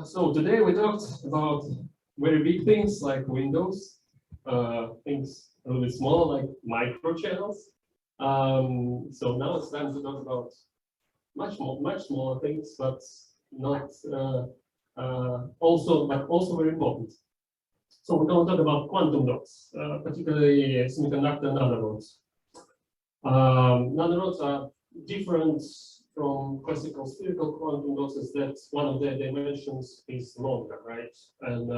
So today we talked about very big things like Windows, things a little bit smaller like microchannels. So now it's time to talk about much smaller things, but not also very important. So we're going to talk about quantum dots, particularly semiconductor nanorods. Nanorods are different from classical spherical quantum dots is that one of their dimensions is longer, right? And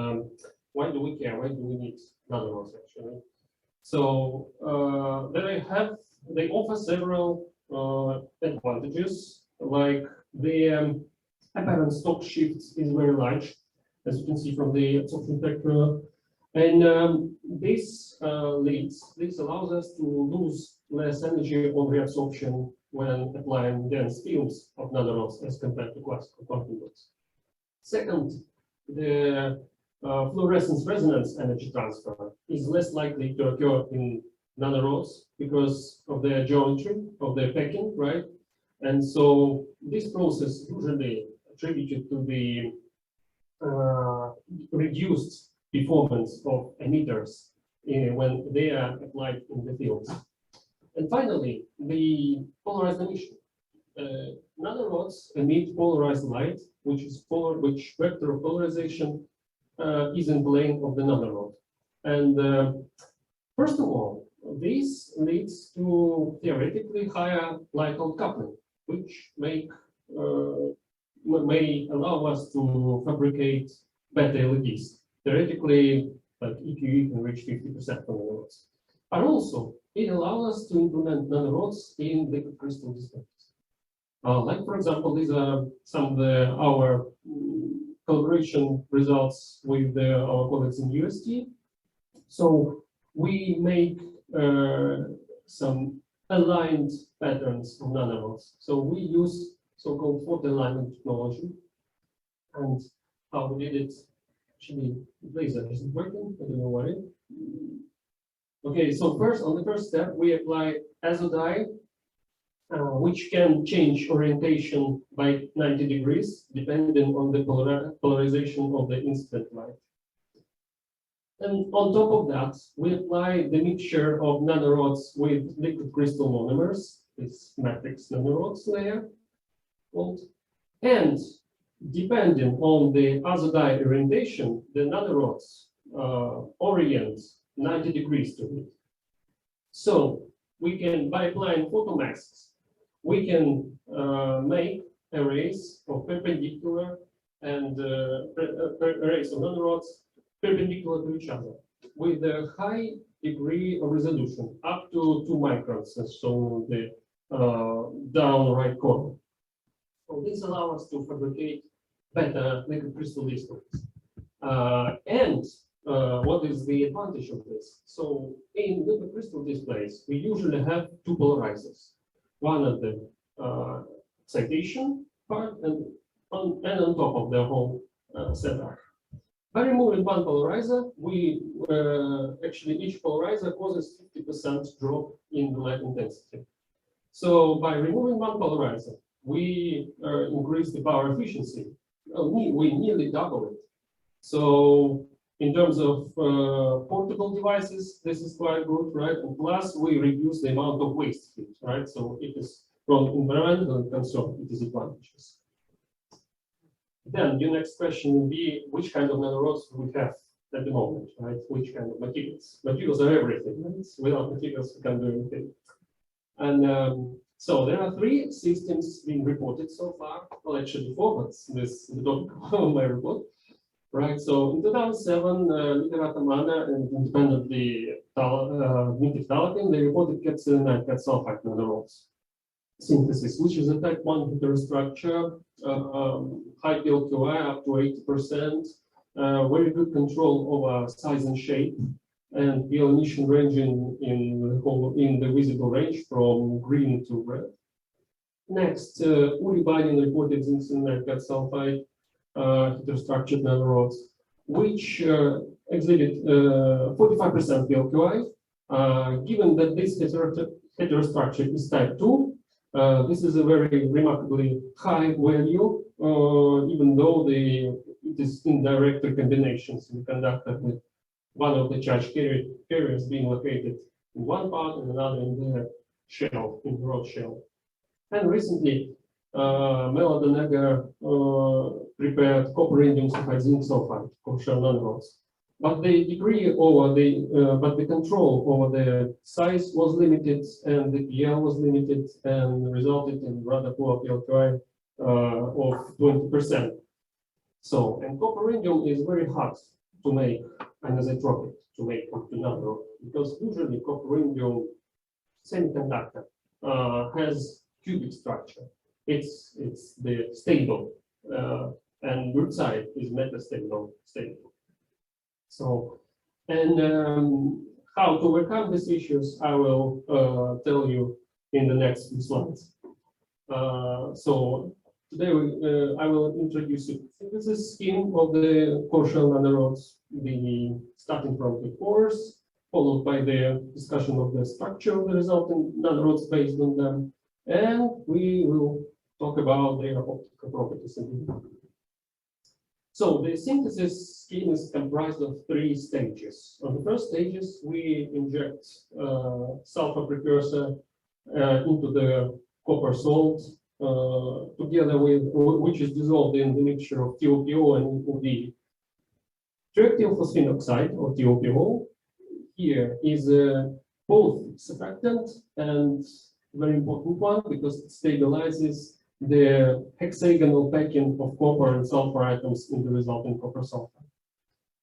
why do we care? Why do we need nanorods actually? So they offer several advantages, like the apparent stock shift is very large, as you can see from the absorption factor, and this allows us to lose less energy on reabsorption when applying dense fields of nanorods as compared to classical quantum dots. Second, the fluorescence resonance energy transfer is less likely to occur in nanorods because of their geometry of their packing, right? And so this process usually attributed to the reduced performance of emitters when they are applied in the fields. And finally, the polarized emission. Nanorods emit polarized light, which vector of polarization is in plane of the nanorod. And first of all, this leads to theoretically higher light coupling, which may allow us to fabricate better LEDs. Theoretically, like if you can reach 50% from nanorods. But also, it allows us to implement nanorods in liquid crystal displays. Like, for example, these are some of our collaboration results with our colleagues in UST. So we make some aligned patterns of nanorods. So we use so-called photo alignment technology. And how we did it, actually, the laser isn't working, I don't know why. Okay, so first, on the first step, we apply azo dye, which can change orientation by 90 degrees, depending on the polarization of the incident light. And on top of that, we apply the mixture of nanorods with liquid crystal monomers, this matrix nanorods layer. And depending on the azo dye orientation, the nanorods orient 90 degrees to it. So we can, by applying photomasks, we can make arrays of perpendicular and arrays of nanorods perpendicular to each other with a high degree of resolution, up to 2 microns, as shown in the down right corner. So this allows us to fabricate better liquid crystal displays. What is the advantage of this? So in liquid crystal displays, we usually have 2 polarizers. One at the citation part and on top of the whole setup. By removing one polarizer, we actually each polarizer causes 50% drop in the light intensity. So by removing one polarizer, we increase the power efficiency. We nearly double it. So in terms of portable devices, this is quite good, right? And plus, we reduce the amount of waste heat, right? So it is from environmental concern, it is advantages. Then your next question will be, which kind of nanorods we have at the moment, right? Which kind of materials? Materials are everything, right? Without materials, we can't do anything. And so there are 3 systems being reported so far. Well, actually 4, but this is the topic of my report. Right, so in 2007, Literata Mana and independently Dmitriy Talapin, they reported cat-selenide cat-sulfide nanorods synthesis, which is a type 1 heterostructure, high PLQI up to 80%, very good control over size and shape, and PL emission ranging in the visible range from green to red. Next, Uri Badin reported zinc-selenide cat-sulfide heterostructured nanorods, which exhibit 45% PLQI. Given that this heterostructure is type 2, this is a very remarkably high value, even though it it is indirect recombinations in conductor with one of the charge carriers being located in one part and another in the shell, in the rod shell. And recently, Melodonega prepared copper indium sulfide zinc sulfide for shell nanorods. But the degree over the control over the size was limited, and the PL was limited, and resulted in rather poor PLQI of 20%. So, and copper indium is very hard to make anisotropic, to make into nanorods, because usually copper indium semiconductor has cubic structure. It's the stable, and root side is metastable stable. So, and how to overcome these issues, I will tell you in the next few slides. So today I will introduce you. This is a scheme of the core shell nanorods, starting from the cores, followed by the discussion of the structure of the resulting nanorods based on them, and we will talk about their optical properties. So the synthesis scheme is comprised of 3 stages. On the first stages, we inject sulfur precursor into the copper salt together with which is dissolved in the mixture of TOPO and UV. Triactyl phosphine oxide, or TOPO, here is both surfactant and very important one because it stabilizes the hexagonal packing of copper and sulfur atoms in the resulting copper sulfide.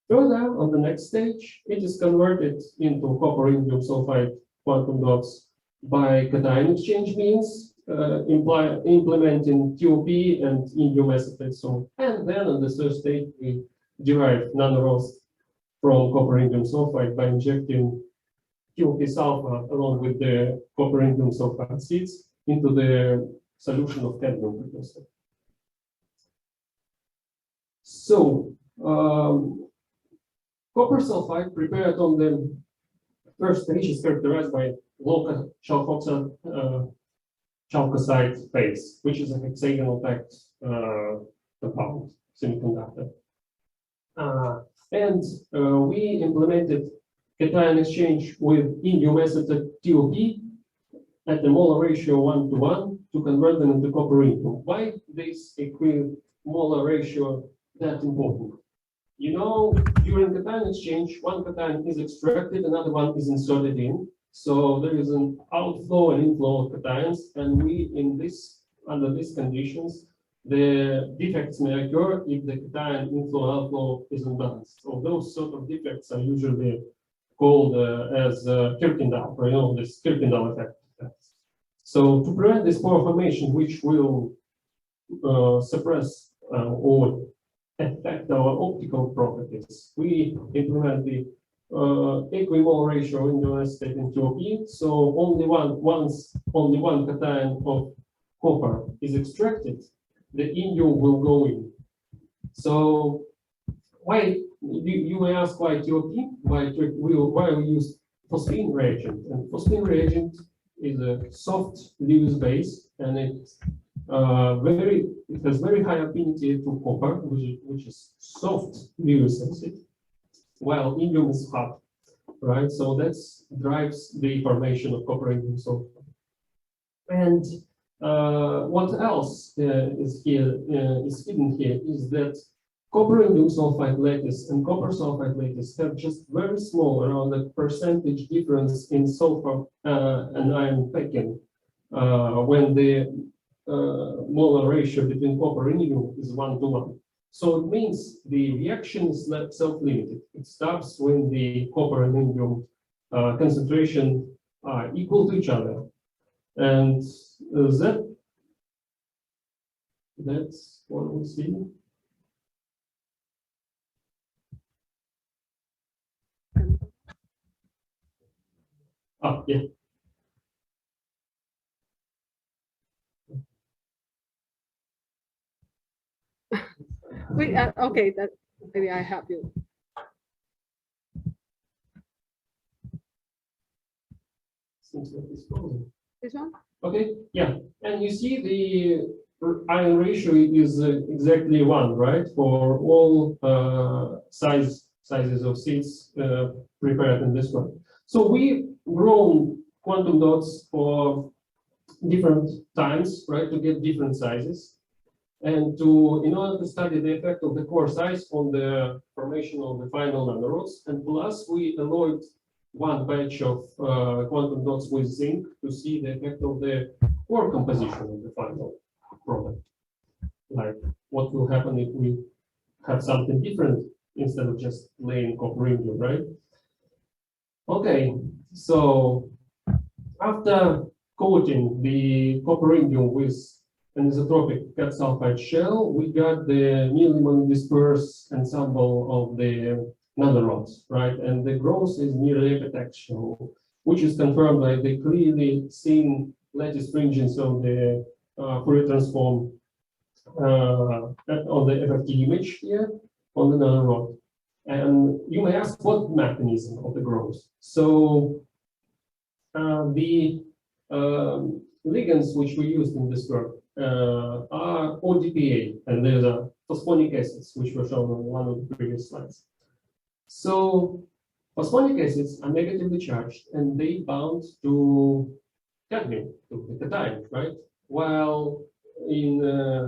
Further, on the next stage, it is converted into copper indium sulfide quantum dots by cation exchange means, implementing TOP and indium acetate. So, and then on the third stage, we derive nanorods from copper indium sulfide by injecting TOP sulfur along with the copper indium sulfide seeds into the solution of cadmium precursor. So, copper sulfide prepared on the first stage is characterized by local chalcocite phase, which is a hexagonal packed compound semiconductor. And we implemented cation exchange with indium acetate TOP at the molar ratio 1:1 to convert them into copper indium. Why this equimolar ratio that important? You know, during cation exchange, one cation is extracted, another one is inserted in. So there is an outflow and inflow of cations, and we under these conditions, the defects may occur if the cation inflow-outflow is unbalanced. So those sort of defects are usually called as Kirkendall, or you know, this Kirkendall effect. So to prevent this pore formation, which will suppress or affect our optical properties, we implement the equimolar ratio in the acetate and TOP. So only one cation of copper is extracted, the indium will go in. So why you may ask why TOP? Why we use phosphine reagent? And phosphine reagent is a soft Lewis base, and it has very high affinity to copper, which is soft Lewis acid, while indium is hard, right? So that drives the formation of copper indium sulfide. And what else is hidden here is that copper indium sulfide lattice and copper sulfide lattice have just very small, around a percentage difference in sulfur and iron packing when the molar ratio between copper and indium is 1:1. So it means the reaction is self-limited. It stops when the copper and indium concentration are equal to each other. And that's what we see. Yeah. Wait, okay, that maybe I help you. Seems like it's frozen. This one? Okay, yeah, and you see the ion ratio is exactly 1, right, for all sizes of seeds prepared in this one. So we grown quantum dots for different times, right, to get different sizes, and in order to study the effect of the core size on the formation of the final nanorods, and plus we alloyed one batch of quantum dots with zinc to see the effect of the core composition of the final product. Like what will happen if we have something different instead of just plain copper indium, right? Okay, so after coating the copper indium with an isotropic cat sulfide shell, we got the minimum dispersed ensemble of the nanorods, right? And the growth is nearly epitaxial, which is confirmed by the clearly seen lattice fringes of the Fourier transform on the FFT image here on the nanorod. And you may ask what mechanism of the growth. So the ligands which we used in this work are ODPA, and there's a phosphonic acids which were shown on one of the previous slides. So phosphonic acids are negatively charged and they bound to cadmium, to the cation, right? While in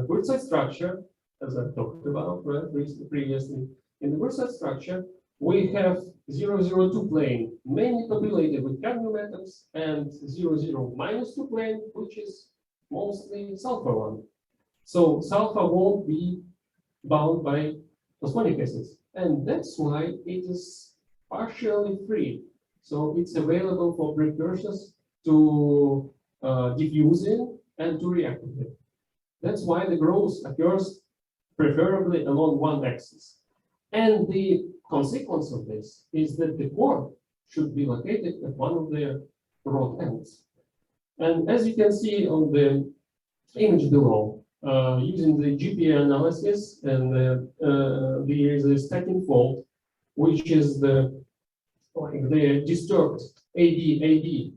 Wurtzite structure, as I talked about right, previously, in the Wurtzite structure, we have 002 plane, mainly populated with cadmium atoms, and 00-2 plane, which is mostly sulfur one. So sulfur won't be bound by phosphonic acids, and that's why it is partially free. So it's available for precursors to diffuse in and to react with it. That's why the growth occurs preferably along one axis. And the consequence of this is that the core should be located at one of the rod ends. And as you can see on the image below, using the GPA analysis, and there is a stacking fault, which is the disturbed AD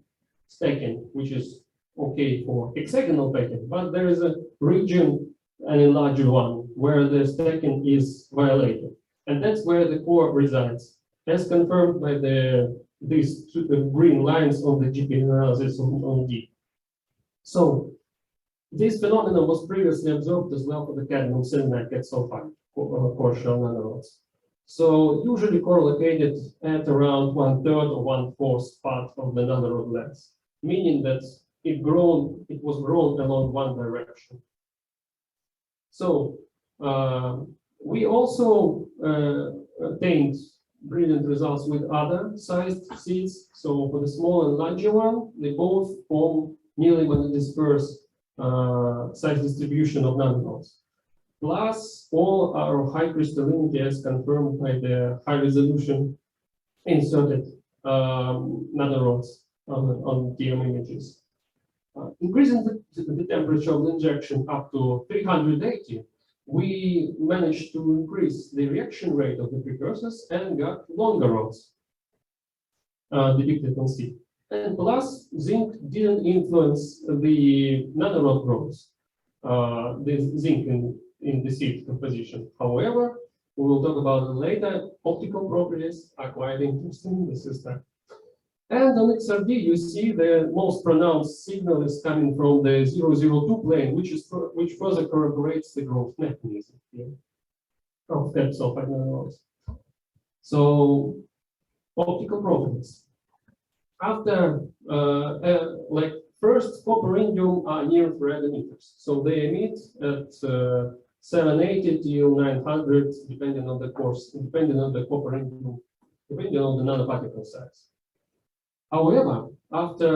stacking, which is okay for hexagonal pattern, but there is a region, and a larger one, where the stacking is violated. And that's where the core resides, as confirmed by these green lines on the GPA analysis on D. So this phenomenon was previously observed as well for the cadmium selenide cat sulfide core shell nanorods. So usually correlated at around 1/3 or 1/4 part of the nanorod length, meaning that it was grown along one direction. So we also obtained brilliant results with other sized seeds. So for the small and larger one, they both form nearly dispersed size distribution of nanorods. Plus, all are high crystallinity as confirmed by the high resolution inserted nanorods on TM images. Increasing the temperature of the injection up to 380, we managed to increase the reaction rate of the precursors and got longer rods depicted on C. And plus, zinc didn't influence the nanorod growth, the zinc in the seed composition. However, we will talk about it later. Optical properties are quite interesting in the system. And on XRD, you see the most pronounced signal is coming from the 002 plane, which further corroborates the growth mechanism here of cat sulfide nanorods. So, optical properties. After, first, copper indium are near-infrared emitters. So they emit at 780 till 900, depending on the course, depending on the copper indium, depending on the nanoparticle size. However, after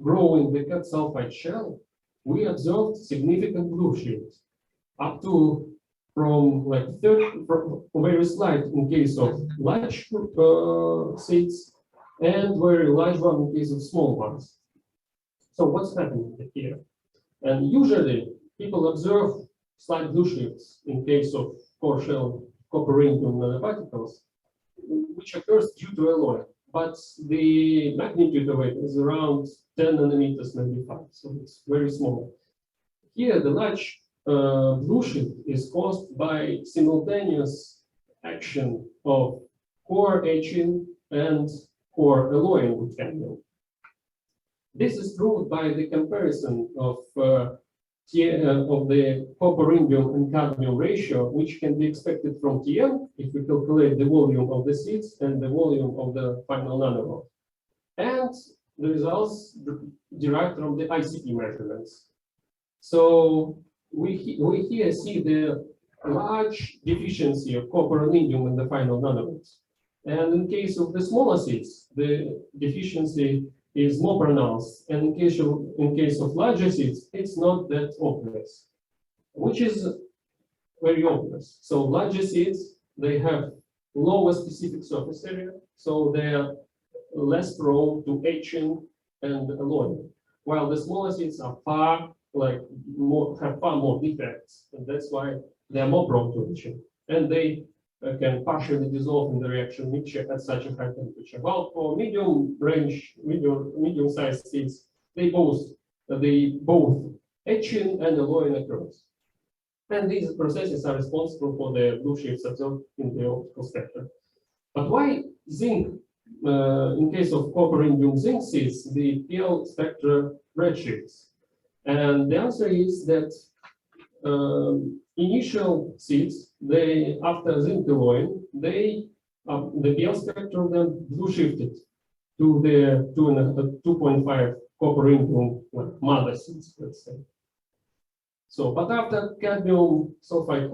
growing the cat sulfide shell, we observed significant blue shifts, up to from very slight in case of large seeds, and very large one in case of small ones. So what's happening here? And usually people observe slight blue shifts in case of core shell copper indium nanoparticles, which occurs due to alloy. But the magnitude of it is around 10 nanometers, maybe 5, so it's very small. here the large blue shift is caused by simultaneous action of core etching and core alloying with cadmium. This is proved by the comparison of the copper-indium and cadmium ratio, which can be expected from TM if we calculate the volume of the seeds and the volume of the final nanorod, and the results derived from the ICP measurements. So we here see the large deficiency of copper and indium in the final nanodots. And in case of the smaller seeds, the deficiency is more pronounced. And in case of larger seeds, it's not that obvious, which is very obvious. So larger seeds, they have lower specific surface area, so they are less prone to etching and alloying, while the smaller seeds are have far more defects, and that's why they are more prone to etching, and they can partially dissolve in the reaction mixture at such a high temperature. While for medium-sized seeds, they both etching and alloying occurs, and these processes are responsible for the blue shifts observed in the optical spectrum. But why zinc? In case of copper indium zinc seeds, the PL spectra redshifts, and the answer is that initial seeds, they after zinc alloying, the PL spectrum of them blue shifted to the 2.5 copper indium mother seeds, let's say. So, but after cadmium sulfide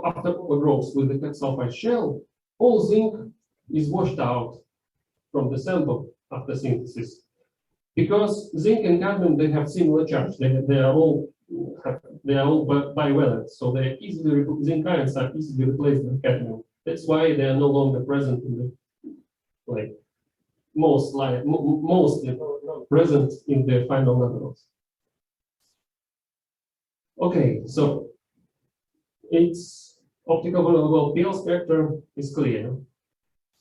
after growth with the sulfide shell, all zinc is washed out from the sample after synthesis, because zinc and cadmium, they have similar charge. They are all bivalent, so they easily zinc ions are easily replaced by cadmium. That's why they are no longer present in the mostly present in the final nanodots. Okay, so its optical PL spectrum is clear.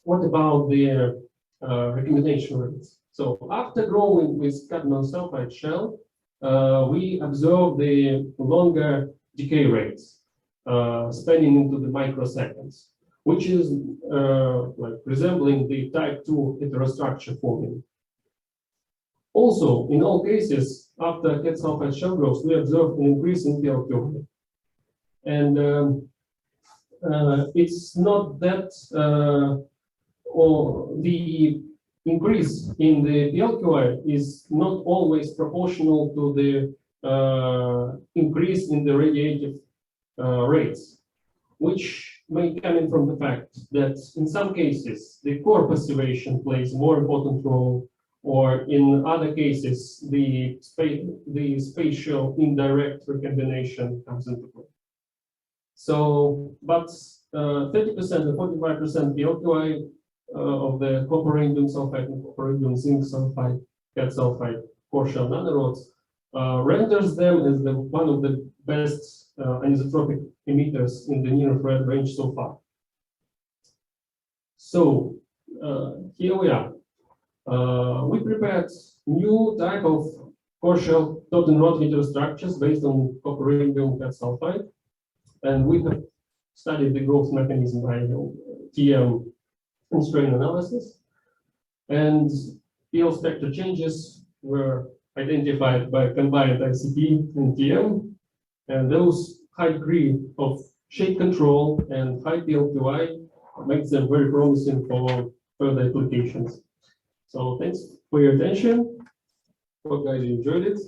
What about the recombination rates? So after growing with cadmium sulfide shell, we observe the longer decay rates, spanning into the microseconds, which is resembling the type 2 heterostructure forming. Also, in all cases, after cadmium sulfide shell growth, we observe an increase in PLQI. And it's not that or the increase in the PLQI is not always proportional to the increase in the radiative rates, which may come in from the fact that in some cases the core passivation plays a more important role, or in other cases the spatial indirect recombination comes into play. So, but 30% and 45% PLQI of the copper indium sulfide and copper indium zinc sulfide cadmium sulfide core shell nanorods renders them as one of the best anisotropic emitters in the near-infrared range so far. So here we are. We prepared new type of core shell dot and rod heterostructures based on copper indium cadmium sulfide, and we have studied the growth mechanism by TM and strain analysis, and PL spectra changes were identified by combined ICP and TM, and those high degree of shape control and high PLQI makes them very promising for further applications. So thanks for your attention. Hope guys enjoyed it.